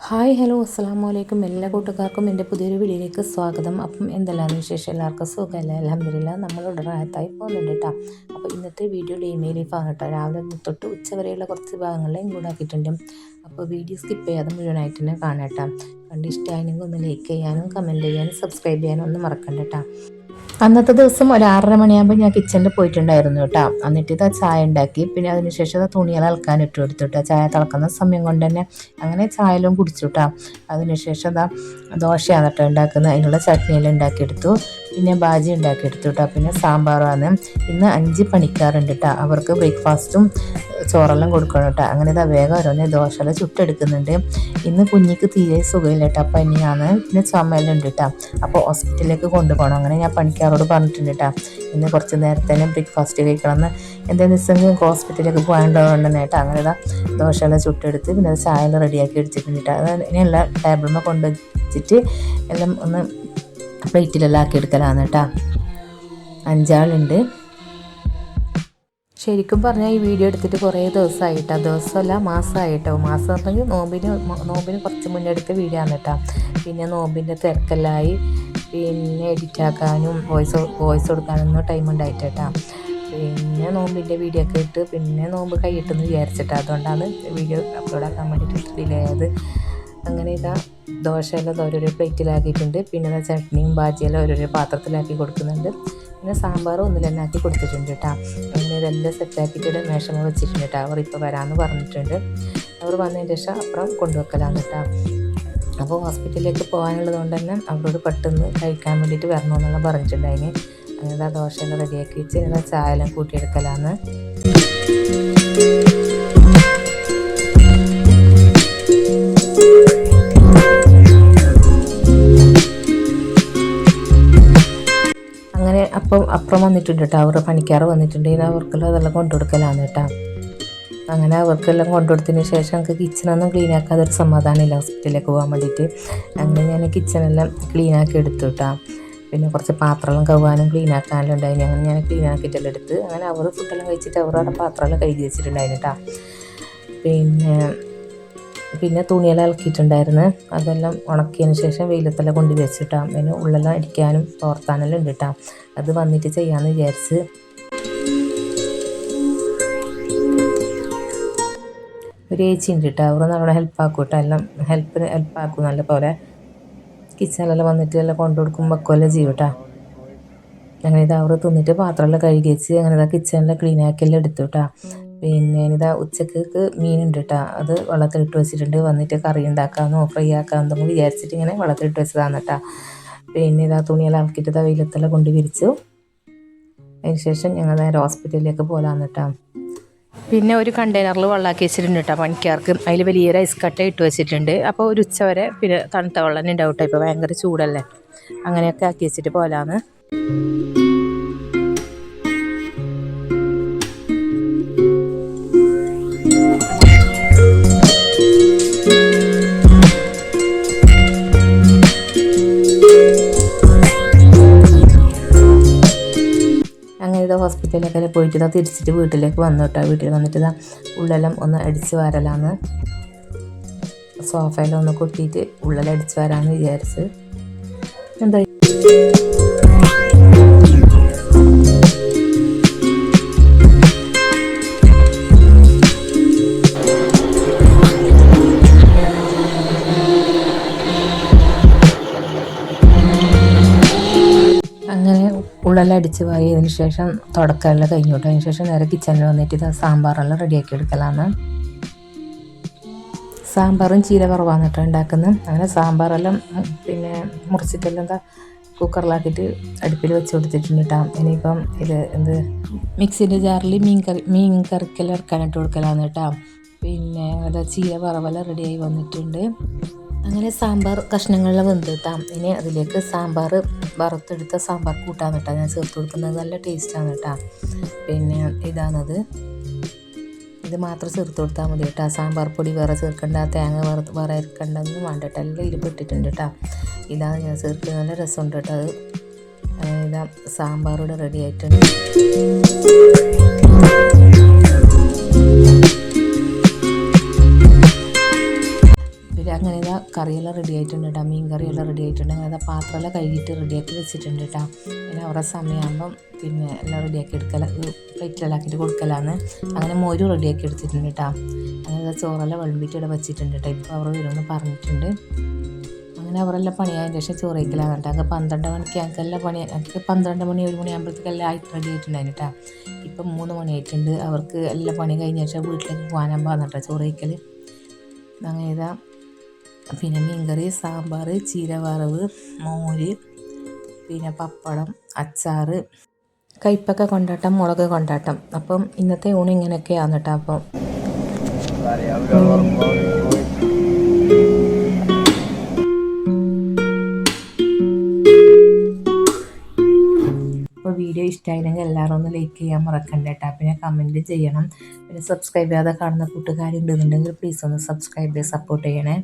Hi hello അസ്സലാമു അലൈക്കും എല്ലാ കൂട്ടുകാർക്കും എൻ്റെ പുതിയൊരു വീഡിയോയിലേക്ക് സ്വാഗതം. അപ്പം എന്തെല്ലാമെന്ന് വിശേഷം? എല്ലാവർക്കും സുഖമല്ലേ? അൽഹംദുലില്ലാ നമ്മളിവിടെ റാഹത്തായി പോകുന്നുണ്ട് കേട്ടോ. അപ്പോൾ ഇന്നത്തെ വീഡിയോ ഡീമെയിൽ ലൈഫാണ് കേട്ടോ. രാവിലെ തൊട്ട് ഉച്ച വരെയുള്ള കുറച്ച് ഭാഗങ്ങളെ ഇൻക്ലൂഡാക്കിയിട്ടുണ്ട്. അപ്പോൾ വീഡിയോ സ്കിപ്പ് ചെയ്യാതെ മുഴുവനായിട്ട് തന്നെ കാണാം കേട്ടോ. കണ്ട് ഇഷ്ടമായെങ്കിൽ ഒന്ന് ലൈക്ക് ചെയ്യാനും കമൻറ്റ് ചെയ്യാനും സബ്സ്ക്രൈബ് ചെയ്യാനും ഒന്നും മറക്കണ്ട കേട്ടോ. അന്നത്തെ ദിവസം ഒരു 6:30 മണിയാകുമ്പോൾ ഞാൻ കിച്ചണിൽ പോയിട്ടുണ്ടായിരുന്നു കേട്ടോ. എന്നിട്ട് ഇതാ ചായ ഉണ്ടാക്കി, പിന്നെ അതിനുശേഷം തുണികൾ അലക്കാൻ ഇട്ട് കൊടുത്തു കേട്ടോ. ചായ തിളക്കുന്ന സമയം കൊണ്ട് തന്നെ അങ്ങനെ ചായയെല്ലാം കുടിച്ചു കേട്ടോ. അതിനുശേഷം ഇതാ ദോശയാണ് കേട്ടോ ഉണ്ടാക്കുന്നത്. അതിനുള്ള ചട്നിയെല്ലാം ഉണ്ടാക്കിയെടുത്തു, പിന്നെ ബാജി ഉണ്ടാക്കിയെടുത്തു കേട്ടോ. പിന്നെ സാമ്പാറാണ്. ഇന്ന് 5 പണിക്കാറുണ്ട് കേട്ടോ. അവർക്ക് ബ്രേക്ക്ഫാസ്റ്റും ചോറെല്ലാം കൊടുക്കണം കേട്ടോ. അങ്ങനെ ഇതാ വേഗം ഓരോന്ന് ദോശയെല്ലാം ചുട്ടെടുക്കുന്നുണ്ട്. ഇന്ന് കുഞ്ഞിക്ക് തീരെ സുഖമില്ല കേട്ടോ, പനിയാണ്, പിന്നെ ചുമയെല്ലാം ഉണ്ട് കേട്ടോ. അപ്പോൾ ഹോസ്പിറ്റലിലേക്ക് കൊണ്ടുപോകണം. അങ്ങനെ ഞാൻ പണിക്കാരോട് പറഞ്ഞിട്ടുണ്ട് കേട്ടോ, ഇന്ന് കുറച്ച് നേരത്തെ തന്നെ ബ്രേക്ക്ഫാസ്റ്റ് കഴിക്കണമെന്ന്. എന്താണെന്ന് വെച്ചെങ്കിൽ ഹോസ്പിറ്റലിലേക്ക് പോകേണ്ടതുകൊണ്ട് കേട്ടോ. അങ്ങനെ ഇതാ ദോശയെല്ലാം ചുട്ടെടുത്ത് പിന്നെ ചായയെല്ലാം റെഡിയാക്കി എടുത്തിട്ടുണ്ട് കേട്ടോ. അത് ഇനിയെല്ലാം ടേബിളിൽ കൊണ്ട് വെച്ചിട്ട് എല്ലാം ഒന്ന് പ്ലേറ്റിലെല്ലാം ആക്കി എടുക്കലാണ് കേട്ടോ. 5 ആളുണ്ട്. ശരിക്കും പറഞ്ഞാൽ ഈ വീഡിയോ എടുത്തിട്ട് കുറേ ദിവസമായിട്ടോ, ദിവസമല്ല മാസമായിട്ടോ. മാസം പറഞ്ഞെങ്കിൽ നോമ്പിന് കുറച്ച് മുന്നേ എടുത്ത വീഡിയോ ആണ് കേട്ടോ. പിന്നെ നോമ്പിൻ്റെ തിരക്കെല്ലായി, പിന്നെ എഡിറ്റാക്കാനും വോയിസ് കൊടുക്കാനൊന്നും ടൈം ഉണ്ടായിട്ടാ. പിന്നെ നോമ്പിൻ്റെ വീഡിയോ ഒക്കെ ഇട്ട് പിന്നെ നോമ്പ് കൈയിട്ടെന്ന് വിചാരിച്ചിട്ടാണ്, അതുകൊണ്ടാണ് വീഡിയോ അപ്ലോഡ് ആക്കാൻ വേണ്ടിയിട്ട് ഡിലേ ആയത്. അങ്ങനെ ഇതാ ദോശയെല്ലാം ഓരോരോ പ്ലേറ്റിലാക്കിയിട്ടുണ്ട്. പിന്നെ ഇതാ ചട്നിയും ബാജിയെല്ലാം ഓരോരോ പാത്രത്തിലാക്കി കൊടുക്കുന്നുണ്ട്. പിന്നെ സാമ്പാർ ഒന്നിൽ തന്നെ ആക്കി കൊടുത്തിട്ടുണ്ട് കേട്ടോ. അങ്ങനെ ഇതെല്ലാം സെറ്റാക്കിയിട്ട് മേശമ വെച്ചിട്ടുണ്ട് കേട്ടോ. അവർ ഇപ്പോൾ വരാമെന്ന് പറഞ്ഞിട്ടുണ്ട്. അവർ വന്നതിന് ശേഷം അപ്പുറം കൊണ്ടുവെക്കലാന്ന് കേട്ടോ. അപ്പോൾ ഹോസ്പിറ്റലിലേക്ക് പോകാനുള്ളത് കൊണ്ട് തന്നെ അവരോട് പെട്ടെന്ന് കഴിക്കാൻ വേണ്ടിയിട്ട് വരണമെന്നുള്ള പറഞ്ഞിട്ടുണ്ടായിന്. അങ്ങനെ ദോശയെല്ലാം റെഡിയാക്കി വെച്ച് ഇങ്ങനെ ചായയെല്ലാം കൂട്ടിയെടുക്കലാന്ന്. അങ്ങനെ അപ്പുറം വന്നിട്ടുണ്ട് കേട്ടോ. അവരുടെ പണിക്കാർ വന്നിട്ടുണ്ട്. ഇനി അവർക്കെല്ലാം അതെല്ലാം കൊണ്ടുകൊടുക്കലാന്ന് കേട്ടോ. അങ്ങനെ അവർക്കെല്ലാം കൊണ്ടുകൊടുത്തതിന് ശേഷം നമുക്ക് കിച്ചണൊന്നും ക്ലീൻ ആക്കാതെ ഒരു സമാധാനമില്ല ഹോസ്പിറ്റലിലേക്ക് പോകാൻ വേണ്ടിയിട്ട്. അങ്ങനെ ഞാൻ കിച്ചണെല്ലാം ക്ലീനാക്കി എടുത്തു കേട്ടോ. പിന്നെ കുറച്ച് പാത്രമെല്ലാം കഴുകാനും ക്ലീൻ ആക്കാനെല്ലാം ഉണ്ടായിന്. അങ്ങനെ ഞാൻ ക്ലീൻ ആക്കിയിട്ടെല്ലാം എടുത്ത് അങ്ങനെ അവർ ഫുഡെല്ലാം കഴിച്ചിട്ട് അവരുടെ പാത്രമെല്ലാം കഴുകി വെച്ചിട്ടുണ്ടായിരുന്നു കേട്ടോ. പിന്നെ തുണിയെല്ലാം ഇളക്കിയിട്ടുണ്ടായിരുന്നു. അതെല്ലാം ഉണക്കിയതിന് ശേഷം വെയിലത്തെല്ലാം കൊണ്ട് വെച്ചിട്ടാണ്. അതിന് ഉള്ളെല്ലാം അടിക്കാനും തോർത്താനെല്ലാം ഉണ്ട് കേട്ടോ. അത് വന്നിട്ട് ചെയ്യാമെന്ന് വിചാരിച്ച്. ഒരു ഏച്ചി ഉണ്ട് കേട്ടോ. അവർ നമ്മളെ ഹെൽപ്പാക്കും കേട്ടോ. എല്ലാം ഹെൽപ്പാക്കും നല്ല പോലെ. കിച്ചണിലെല്ലാം വന്നിട്ട് എല്ലാം കൊണ്ടു കൊടുക്കും വെക്കുമല്ലോ ചെയ്യും കേട്ടോ. അങ്ങനെ ഇതാ അവർ തിന്നിട്ട് പാത്രമെല്ലാം കഴുകി വെച്ച് അങ്ങനെ ഇതാ കിച്ചണിലെ ക്ലീൻ ആക്കിയെല്ലാം എടുത്തു കേട്ടോ. പിന്നെ ഇതാ ഉച്ചക്ക് മീനുണ്ട് കേട്ടോ. അത് വെള്ളത്തിലിട്ട് വെച്ചിട്ടുണ്ട്. വന്നിട്ട് കറി ഉണ്ടാക്കാമെന്നോ ഫ്രൈ ആക്കാമെന്നോ വിചാരിച്ചിട്ട് ഇങ്ങനെ വെള്ളത്തിലിട്ട് വെച്ചതാണ് കേട്ടോ. പിന്നെ ഇതാ തുണിയെല്ലാം ആക്കിയിട്ട് ഇതാ വെയിലത്തെല്ലാം കൊണ്ട് വിരിച്ചു. അതിന് ശേഷം ഞങ്ങൾ നേരെ ഹോസ്പിറ്റലിലേക്ക് പോകാമെന്ന് കേട്ടോ. പിന്നെ ഒരു കണ്ടെയ്നറിൽ വെള്ളമാക്കി വെച്ചിട്ടുണ്ട് കേട്ടോ പണിക്കാർക്ക്. അതിൽ വലിയൊരു ഐസ് കട്ട ഇട്ട് വെച്ചിട്ടുണ്ട്. അപ്പോൾ ഒരു ഉച്ച വരെ പിന്നെ തണുത്ത വെള്ളം ഉണ്ടാവും കേട്ടോ. ഇപ്പോൾ ഭയങ്കര ചൂടല്ലേ, അങ്ങനെയൊക്കെ ആക്കി വെച്ചിട്ട് പോലാന്ന്. ഹോസ്പിറ്റലിലൊക്കെ പോയിട്ട് ഇതാ തിരിച്ചിട്ട് വീട്ടിലേക്ക് വന്നു കേട്ടോ. വീട്ടിൽ വന്നിട്ട് ഇതാ ഉള്ളെല്ലാം ഒന്ന് അടിച്ച് വാരലാന്ന്. സോഫയിലും ഒന്ന് കൊട്ടിയിട്ട് ഉള്ളെല്ലാം അടിച്ച് വരാമെന്ന് വിചാരിച്ച്. എന്താ അങ്ങനെ ഉള്ളെല്ലാം അടിച്ച് വാരിയതിന് ശേഷം തുടക്കമെല്ലാം കഴിഞ്ഞു കേട്ടോ. അതിന് ശേഷം നേരെ കിച്ചണിൽ വന്നിട്ട് ഇത് സാമ്പാറെല്ലാം റെഡിയാക്കി എടുക്കലാന്ന്. സാമ്പാറും ചീര വറവാണ് കേട്ടോ ഉണ്ടാക്കുന്നത്. അങ്ങനെ സാമ്പാറെല്ലാം പിന്നെ മുറിച്ചിട്ടെല്ലാം എന്താ കുക്കറിലാക്കിയിട്ട് അടുപ്പിൽ വെച്ച് കൊടുത്തിട്ടുണ്ട് കേട്ടോ. ഇനിയിപ്പം ഇത് മിക്സിൻ്റെ ജാറിൽ മീൻ കറിക്കെല്ലാം ഇറക്കാനിട്ട് കൊടുക്കലാന്ന് കേട്ടോ. പിന്നെ അതാ ചീര വറവെല്ലാം റെഡിയായി വന്നിട്ടുണ്ട്. അങ്ങനെ സാമ്പാർ കഷ്ണങ്ങളെല്ലാം വെന്തിട്ടാം. ഇനി അതിലേക്ക് സാമ്പാർ വറുത്തെടുത്ത സാമ്പാർ കൂട്ടാന്ന് കേട്ടോ ഞാൻ ചേർത്ത് കൊടുക്കുന്നത്. നല്ല ടേസ്റ്റാണ് കേട്ടോ. പിന്നെ ഇതാണത്, ഇത് മാത്രം ചേർത്ത് കൊടുത്താൽ മതി കേട്ടോ. സാമ്പാർ പൊടി വേറെ ചേർക്കണ്ട, തേങ്ങ വേറെ ഇറക്കണ്ടെന്നും വേണ്ട കേട്ടോ. എല്ലാം ഇതിൽ പെട്ടിട്ടുണ്ട് കേട്ടോ. ഇതാണ് ഞാൻ ചേർക്കുന്നത്. നല്ല രസമുണ്ട് കേട്ടോ അത്. അങ്ങനെ ഇതാ സാമ്പാറൂടെ റെഡി ആയിട്ടുണ്ട്. പിന്നെ അങ്ങനെ ഇതാ കറിയെല്ലാം റെഡി ആയിട്ടുണ്ട് കേട്ടോ, മീൻ കറിയെല്ലാം റെഡി ആയിട്ടുണ്ട്. അങ്ങനെ പാത്രമെല്ലാം കഴുകിയിട്ട് റെഡിയാക്കി വെച്ചിട്ടുണ്ട് കേട്ടോ. പിന്നെ അവരുടെ സമയമാകുമ്പം പിന്നെ എല്ലാം റെഡിയാക്കി എടുക്കല, പ്ലേറ്റിലെല്ലാം ആക്കിയിട്ട് കൊടുക്കലാന്ന്. അങ്ങനെ മോര് റെഡിയാക്കി എടുത്തിട്ടുണ്ട് കേട്ടോ. അങ്ങനെ ചോറെല്ലാം വിളമ്പിയിട്ട് ഇവിടെ വെച്ചിട്ടുണ്ട് കേട്ടോ. ഇപ്പോൾ അവർ വരുമെന്ന് പറഞ്ഞിട്ടുണ്ട്. അങ്ങനെ അവരെല്ലാം പണിയായതിന് ശേഷം ചോറ് വയ്ക്കലാന്ന് കേട്ടോ. അങ്ങ് 12 മണിക്ക് ഞങ്ങൾക്കെല്ലാം പണി, ഞങ്ങൾക്ക് 12 മണി 1 മണിയാകുമ്പോഴത്തേക്കെല്ലാം ആയിട്ട് റെഡി ആയിട്ടുണ്ടായിരുന്നു കേട്ടോ. ഇപ്പം 3 മണി ആയിട്ടുണ്ട്. അവർക്ക് എല്ലാം പണി കഴിഞ്ഞ ശേഷം വീട്ടിലേക്ക് പോകാനാകുമ്പോൾ കേട്ടോ ചോറ് വയ്ക്കൽ. അങ്ങനെ ഇതാ പിന്നെ മീൻകറി, സാമ്പാർ, ചീര വറവ്, മോര്, പിന്നെ പപ്പടം, അച്ചാർ, കയ്പ്പക്ക കൊണ്ടാട്ടം, മുളക് കൊണ്ടാട്ടം. അപ്പം ഇന്നത്തെ ഊണ് ഇങ്ങനെയൊക്കെയാണ് കേട്ടോ. അപ്പം അപ്പോൾ വീഡിയോ ഇഷ്ടമായില്ലെങ്കിൽ എല്ലാവരും ഒന്ന് ലൈക്ക് ചെയ്യാൻ മറക്കണ്ട കേട്ടോ. പിന്നെ കമൻറ്റ് ചെയ്യണം. പിന്നെ സബ്സ്ക്രൈബ് ചെയ്യാതെ കാണുന്ന കൂട്ടുകാരുണ്ടെന്നുണ്ടെങ്കിൽ പ്ലീസ് ഒന്ന് സബ്സ്ക്രൈബ് ചെയ്ത് സപ്പോർട്ട് ചെയ്യണേ.